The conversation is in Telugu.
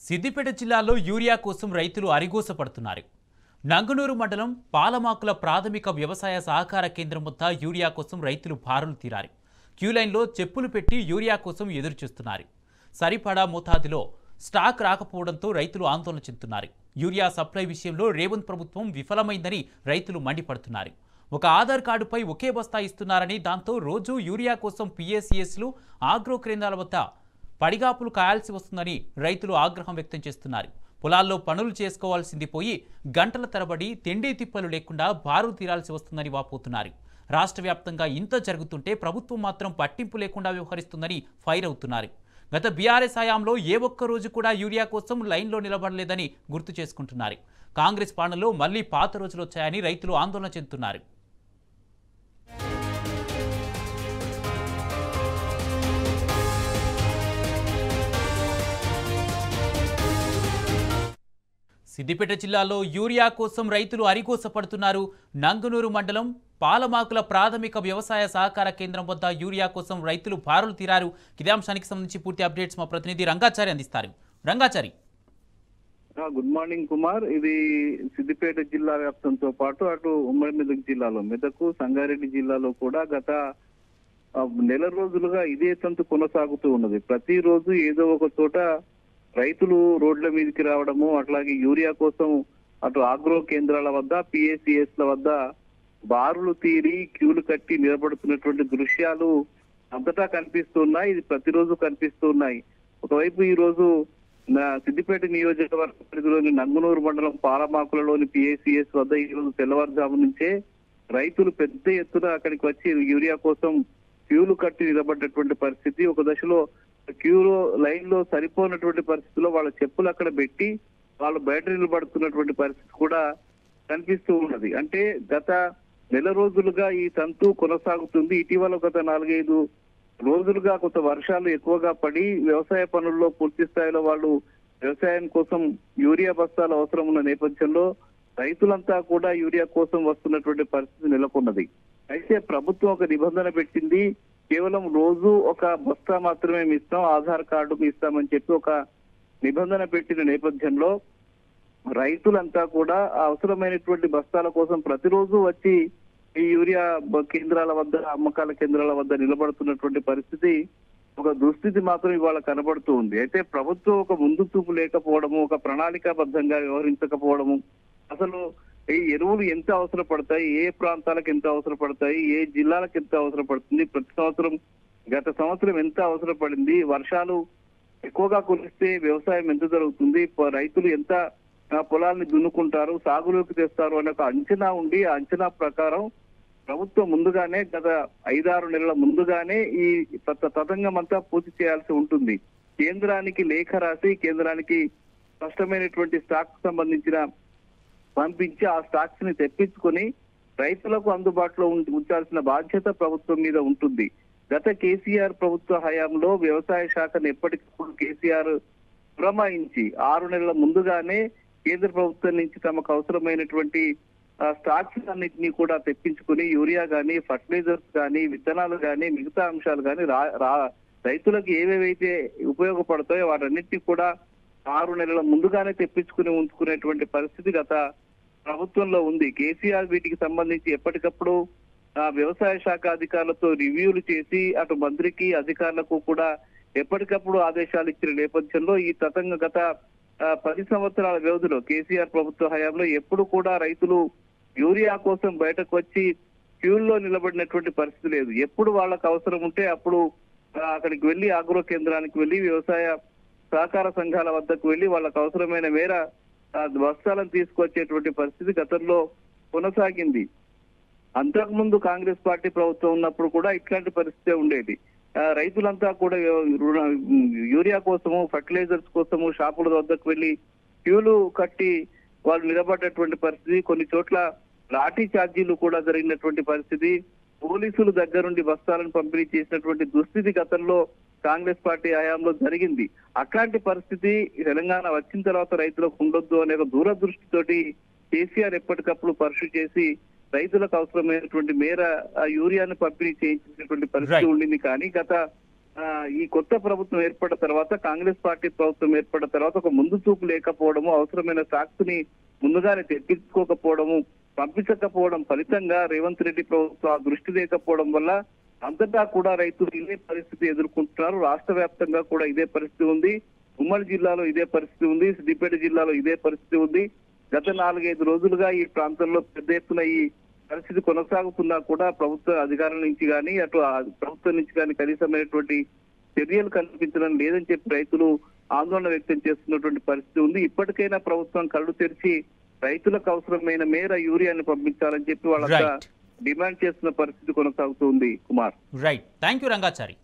సిద్దిపేట జిల్లాలో యూరియా కోసం రైతులు అరిగోసపడుతున్నారు. నంగనూరు మండలం పాలమాకుల ప్రాథమిక వ్యవసాయ సహకార కేంద్రం వద్ద యూరియా కోసం రైతులు బారులు తీరారు. క్యూలైన్లో చెప్పులు పెట్టి యూరియా కోసం ఎదురుచూస్తున్నారు. సరిపడా మోతాదులో స్టాక్ రాకపోవడంతో రైతులు ఆందోళన చెందుతున్నారు. యూరియా సప్లై విషయంలో రేవంత్ ప్రభుత్వం విఫలమైందని రైతులు మండిపడుతున్నారు. ఒక ఆధార్ కార్డుపై ఒకే బస్తా ఇస్తున్నారని, దాంతో రోజు యూరియా కోసం పిఎస్సిఎస్లు ఆగ్రో కేంద్రాల వద్ద పడిగాపులు కాయాల్సి వస్తుందని రైతులు ఆగ్రహం వ్యక్తం చేస్తున్నారు. పొలాల్లో పనులు చేసుకోవాల్సింది పోయి గంటల తరబడి తిండి తిప్పలు లేకుండా బారు తీరాల్సి వస్తుందని వాపోతున్నారు. రాష్ట్ర వ్యాప్తంగా ఇంత జరుగుతుంటే ప్రభుత్వం మాత్రం పట్టింపు లేకుండా వ్యవహరిస్తుందని ఫైర్ అవుతున్నారు. గత బీఆర్ఎస్ హయాంలో ఏ ఒక్క రోజు కూడా యూరియా కోసం లైన్లో నిలబడలేదని గుర్తు చేసుకుంటున్నారు. కాంగ్రెస్ పాలనలో మళ్లీ పాత రోజులు వచ్చాయని రైతులు ఆందోళన చెందుతున్నారు. సిద్దిపేట జిల్లాలో యూరియా కోసం రైతులు అరిగోసపడుతున్నారు. నంగనూరు మండలం పాలమాకుల ప్రాథమిక వ్యవసాయ సహకార కేంద్రం వద్ద యూరియా కోసం రైతులు బారులు తీరారు. ఇదే అంశానికి సంబంధించి పూర్తి అప్డేట్స్ మా ప్రతినిధి రంగాచారి అందిస్తారు. Rangachari, good morning Kumar. ఇది సిద్దిపేట జిల్లా వ్యాప్తంతో పాటు అటు ఉమ్మడి మెదక్ జిల్లాలో, మెదక్ సంగారెడ్డి జిల్లాలో కూడా గత నెల రోజులుగా ఇదే తంతు కొనసాగుతూ ఉన్నది. ప్రతిరోజు ఏదో ఒక చోట రైతులు రోడ్ల మీదకి రావడము, అట్లాగే యూరియా కోసం అటు ఆగ్రో కేంద్రాల వద్ద పిఎస్సిఎస్ల వద్ద బారులు తీరి క్యూలు కట్టి నిలబడుతున్నటువంటి దృశ్యాలు అంతటా కనిపిస్తున్నాయి. ఇది ప్రతిరోజు కనిపిస్తున్నాయి. ఒకవైపు ఈ రోజు సిద్దిపేట నియోజకవర్గ పరిధిలోని నంగనూరు మండలం పాలమాకులలోని పిఎస్సిఎస్ వద్ద ఈ రోజు తెల్లవారుజాము నుంచే రైతులు పెద్ద ఎత్తున అక్కడికి వచ్చి యూరియా కోసం క్యూలు కట్టి నిలబడ్డటువంటి పరిస్థితి. ఒక దశలో క్యూలో లైన్ లో సరిపోయినటువంటి పరిస్థితుల్లో వాళ్ళ చెప్పులు అక్కడ పెట్టి వాళ్ళు బయట నిలబడుతున్నటువంటి పరిస్థితి కూడా కనిపిస్తూ ఉన్నది. అంటే గత నెల రోజులుగా ఈ తంతు కొనసాగుతుంది. ఇటీవల గత 4-5 రోజులుగా కొంత వర్షాలు ఎక్కువగా పడి వ్యవసాయ పనుల్లో పూర్తి స్థాయిలో వాళ్ళు వ్యవసాయం కోసం యూరియా బస్తాలు అవసరం ఉన్న నేపథ్యంలో రైతులంతా కూడా యూరియా కోసం వస్తున్నటువంటి పరిస్థితి నెలకొన్నది. అయితే ప్రభుత్వం ఒక నిబంధన పెట్టింది. కేవలం రోజు ఒక బస్తా మాత్రమే ఇస్తాం, ఆధార్ కార్డు ఇస్తామని చెప్పి ఒక నిబంధన పెట్టిన నేపథ్యంలో రైతులంతా కూడా అవసరమైనటువంటి బస్తాల కోసం ప్రతిరోజు వచ్చి ఈ యూరియా కేంద్రాల వద్ద, అమ్మకాల కేంద్రాల వద్ద నిలబడుతున్నటువంటి పరిస్థితి, ఒక దుస్థితి మాత్రం ఇవాళ కనబడుతూ ఉంది. అయితే ప్రభుత్వం ఒక ముందు చూపు లేకపోవడము, ఒక ప్రణాళికాబద్ధంగా వ్యవహరించకపోవడము, అసలు ఈ ఎరువులు ఎంత అవసరపడతాయి, ఏ ప్రాంతాలకు ఎంత అవసరపడతాయి, ఏ జిల్లాలకు ఎంత అవసరపడుతుంది, ప్రతి సంవత్సరం గత సంవత్సరం ఎంత అవసరపడింది, వర్షాలు ఎక్కువగా కురిస్తే వ్యవసాయం ఎంత జరుగుతుంది, రైతులు ఎంత పొలాల్ని దున్నుకుంటారు, సాగులోకి తెస్తారు అనే ఒక అంచనా ఉండి, ఆ అంచనా ప్రకారం ప్రభుత్వం ముందుగానే గత 5-6 నెలల ముందుగానే ఈ తతంగం అంతా పూర్తి చేయాల్సి ఉంటుంది. కేంద్రానికి లేఖ రాసి కేంద్రానికి స్పష్టమైనటువంటి స్టాక్ సంబంధించిన పంపించి ఆ స్టాక్స్ ని తెప్పించుకొని రైతులకు అందుబాటులో ఉంచాల్సిన బాధ్యత ప్రభుత్వం మీద ఉంటుంది. గత కేసీఆర్ ప్రభుత్వ హయాంలో వ్యవసాయ శాఖను ఎప్పటికప్పుడు కేసీఆర్ పురమాయించి 6 నెలల ముందుగానే కేంద్ర ప్రభుత్వం నుంచి తమకు అవసరమైనటువంటి స్టాక్స్ అన్నింటినీ కూడా తెప్పించుకుని యూరియా గానీ, ఫర్టిలైజర్స్ గానీ, విత్తనాలు గానీ, మిగతా అంశాలు గానీ రైతులకు ఏవేవైతే ఉపయోగపడతాయో వాటన్నిటినీ కూడా 6 నెలల ముందుగానే తెప్పించుకుని ఉంచుకునేటువంటి పరిస్థితి గత ప్రభుత్వంలో ఉంది. కేసీఆర్ వీటికి సంబంధించి ఎప్పటికప్పుడు వ్యవసాయ శాఖ అధికారులతో రివ్యూలు చేసి అటు మంత్రికి, అధికారులకు కూడా ఎప్పటికప్పుడు ఆదేశాలు ఇచ్చిన నేపథ్యంలో ఈ తతంగ గత 10 సంవత్సరాల వ్యవధిలో కేసీఆర్ ప్రభుత్వ హయాంలో ఎప్పుడు కూడా రైతులు యూరియా కోసం బయటకు వచ్చి క్యూల్లో నిలబడినటువంటి పరిస్థితి లేదు. ఎప్పుడు వాళ్ళకు అవసరం ఉంటే అప్పుడు అక్కడికి వెళ్లి ఆగ్రో కేంద్రానికి వెళ్లి వ్యవసాయ సహకార సంఘాల వద్దకు వెళ్లి వాళ్ళకు అవసరమైన మేర బస్తాలను తీసుకొచ్చేటువంటి పరిస్థితి గతంలో కొనసాగింది. అంతకుముందు కాంగ్రెస్ పార్టీ ప్రభుత్వం ఉన్నప్పుడు కూడా ఇట్లాంటి పరిస్థితి ఉండేది. రైతులంతా కూడా యూరియా కోసము, ఫర్టిలైజర్స్ కోసము షాపుల వద్దకు వెళ్లి క్యూలు కట్టి వాళ్ళు నిలబడ్డటువంటి పరిస్థితి, కొన్ని చోట్ల లాఠీ ఛార్జీలు కూడా జరిగినటువంటి పరిస్థితి, పోలీసులు దగ్గరుండి బస్తాలను పంపిణీ చేసినటువంటి దుస్థితి గతంలో కాంగ్రెస్ పార్టీ హయాంలో జరిగింది. అట్లాంటి పరిస్థితి తెలంగాణ వచ్చిన తర్వాత రైతులకు ఉండొద్దు అనే ఒక దూరదృష్టితోటి కేసీఆర్ ఎప్పటికప్పుడు పర్సు చేసి రైతులకు అవసరమైనటువంటి మేర యూరియాను పంపిణీ చేయించినటువంటి పరిస్థితి ఉండింది. కానీ గత ఈ కొత్త ప్రభుత్వం ఏర్పడిన తర్వాత కాంగ్రెస్ పార్టీ ప్రభుత్వం ఏర్పడిన తర్వాత ఒక ముందు చూపు లేకపోవడము, అవసరమైన సాక్షిని ముందుగానే తెప్పించుకోకపోవడము, పంపించకపోవడం ఫలితంగా రేవంత్ రెడ్డి ప్రభుత్వం ఆ దృష్టి లేకపోవడం వల్ల అంతటా కూడా రైతులు ఇదే పరిస్థితి ఎదుర్కొంటున్నారు. రాష్ట్ర వ్యాప్తంగా కూడా ఇదే పరిస్థితి ఉంది. ఉమ్మడి జిల్లాలో ఇదే పరిస్థితి ఉంది. సిద్దిపేట జిల్లాలో ఇదే పరిస్థితి ఉంది. గత 4-5 రోజులుగా ఈ ప్రాంతంలో పెద్ద ఎత్తున ఈ పరిస్థితి కొనసాగుతున్నా కూడా ప్రభుత్వ అధికారుల నుంచి కానీ అటు ప్రభుత్వం నుంచి కానీ కనీసమైనటువంటి చర్యలు కనిపించడం లేదని చెప్పి రైతులు ఆందోళన వ్యక్తం చేస్తున్నటువంటి పరిస్థితి ఉంది. ఇప్పటికైనా ప్రభుత్వం కళ్ళు తెరిచి రైతులకు అవసరమైన మేర యూరియాని పంపించాలని చెప్పి వాళ్ళంతా రైట్ డిమాండ్ చేస్తున్న పరిస్థితి కొనసాగుతుంది Kumar. Right thank you Rangachari.